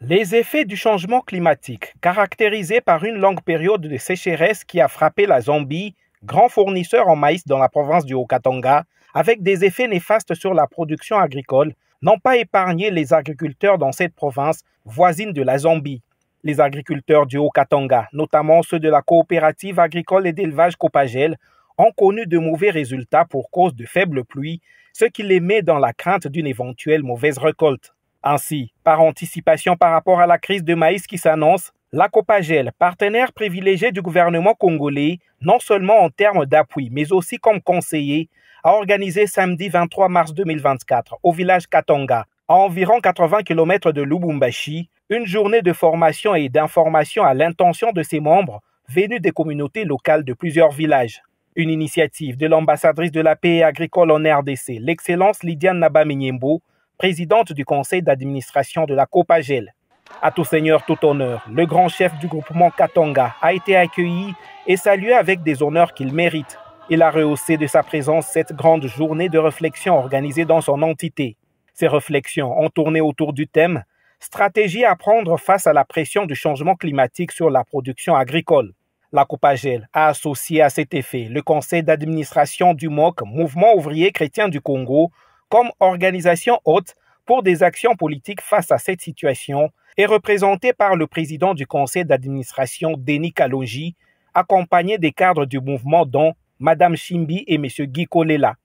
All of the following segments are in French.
Les effets du changement climatique, caractérisés par une longue période de sécheresse qui a frappé la Zambie, grand fournisseur en maïs dans la province du Haut-Katanga, avec des effets néfastes sur la production agricole, n'ont pas épargné les agriculteurs dans cette province voisine de la Zambie. Les agriculteurs du Haut-Katanga, notamment ceux de la coopérative agricole et d'élevage Copagel, ont connu de mauvais résultats pour cause de faibles pluies, ce qui les met dans la crainte d'une éventuelle mauvaise récolte. Ainsi, par anticipation par rapport à la crise de maïs qui s'annonce, la Copagel, partenaire privilégié du gouvernement congolais, non seulement en termes d'appui, mais aussi comme conseiller, a organisé samedi 23 mars 2024 au village Katanga, à environ 80 km de Lubumbashi, une journée de formation et d'information à l'intention de ses membres venus des communautés locales de plusieurs villages. Une initiative de l'ambassadrice de la paix agricole en RDC, l'excellence Lydiane Nabaminyembo, présidente du conseil d'administration de la Copagel. À tout seigneur, tout honneur, le grand chef du groupement Katanga a été accueilli et salué avec des honneurs qu'il mérite. Il a rehaussé de sa présence cette grande journée de réflexion organisée dans son entité. Ces réflexions ont tourné autour du thème « Stratégie à prendre face à la pression du changement climatique sur la production agricole ». La Copagel a associé à cet effet le conseil d'administration du MOC, Mouvement ouvrier chrétien du Congo, comme organisation haute pour des actions politiques face à cette situation et représenté par le président du conseil d'administration Denis Kalonji, accompagné des cadres du mouvement dont Mme Chimbi et M. Guy Kolela.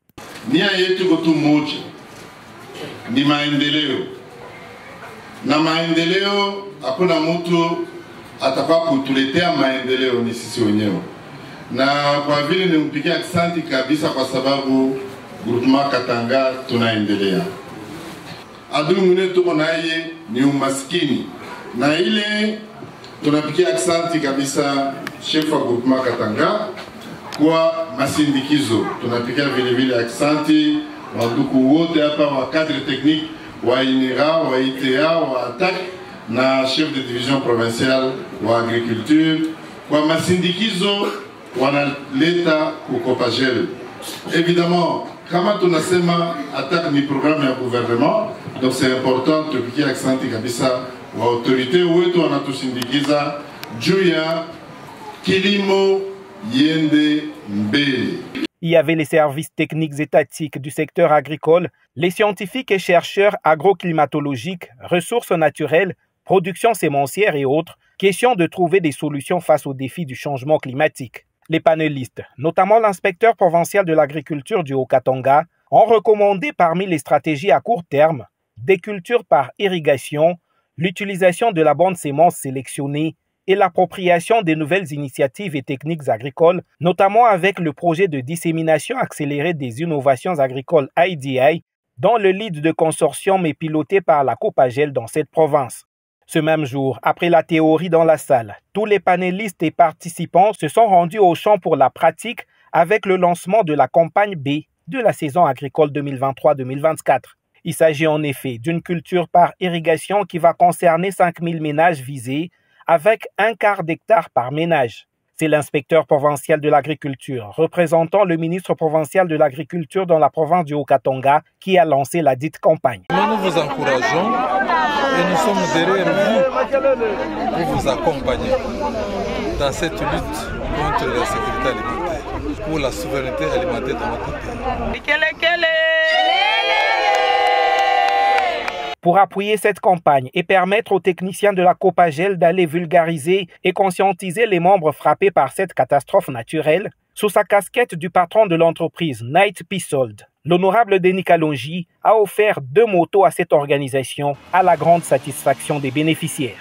Ni maendeleo na maendeleo hakuna mtu atakuwa kutuletea maendeleo ni sisi wenyewe, na kwa vile nimpigia asante kabisa kwa sababu groupement Katanga tunaendelea. Adui mwingine tuko naye ni umaskini, na ile tunapigia asante kabisa chef wa groupement Katanga kwa masindikizo. Tunapigia vile vile asante waduku wote hapa wa cadre technique wa INERA, wa ITA, wa ATAC na chef de division provinciale wa agriculture kwa masindikizo wanaleta ku Copagel. Évidemment, kama tunasema ATAC ni programme ya gouvernement, donc c'est important tupikie aksanti kabisa wa autorité wetu wanatusindikiza juu ya kilimo yende mbele. Il y avait les services techniques étatiques du secteur agricole, les scientifiques et chercheurs agroclimatologiques, ressources naturelles, production sémencière et autres, question de trouver des solutions face aux défis du changement climatique. Les panélistes, notamment l'inspecteur provincial de l'agriculture du Haut-Katanga, ont recommandé parmi les stratégies à court terme des cultures par irrigation, l'utilisation de la bonne sémence sélectionnée, et l'appropriation des nouvelles initiatives et techniques agricoles, notamment avec le projet de dissémination accélérée des innovations agricoles IDI, dont le lead de consortium est piloté par la Copagel dans cette province. Ce même jour, après la théorie dans la salle, tous les panélistes et participants se sont rendus au champ pour la pratique avec le lancement de la campagne B de la saison agricole 2023-2024. Il s'agit en effet d'une culture par irrigation qui va concerner 5000 ménages visés, avec 1/4 d'hectare par ménage. C'est l'inspecteur provincial de l'agriculture, représentant le ministre provincial de l'agriculture dans la province du Haut-Katanga, qui a lancé la dite campagne. Nous vous encourageons et nous sommes derrière vous pour vous accompagner dans cette lutte contre la sécurité alimentaire, pour la souveraineté alimentaire dans notre pays. Pour appuyer cette campagne et permettre aux techniciens de la Copagel d'aller vulgariser et conscientiser les membres frappés par cette catastrophe naturelle, sous sa casquette du patron de l'entreprise Night Pisold, l'honorable Denis Kalonji a offert 2 motos à cette organisation à la grande satisfaction des bénéficiaires.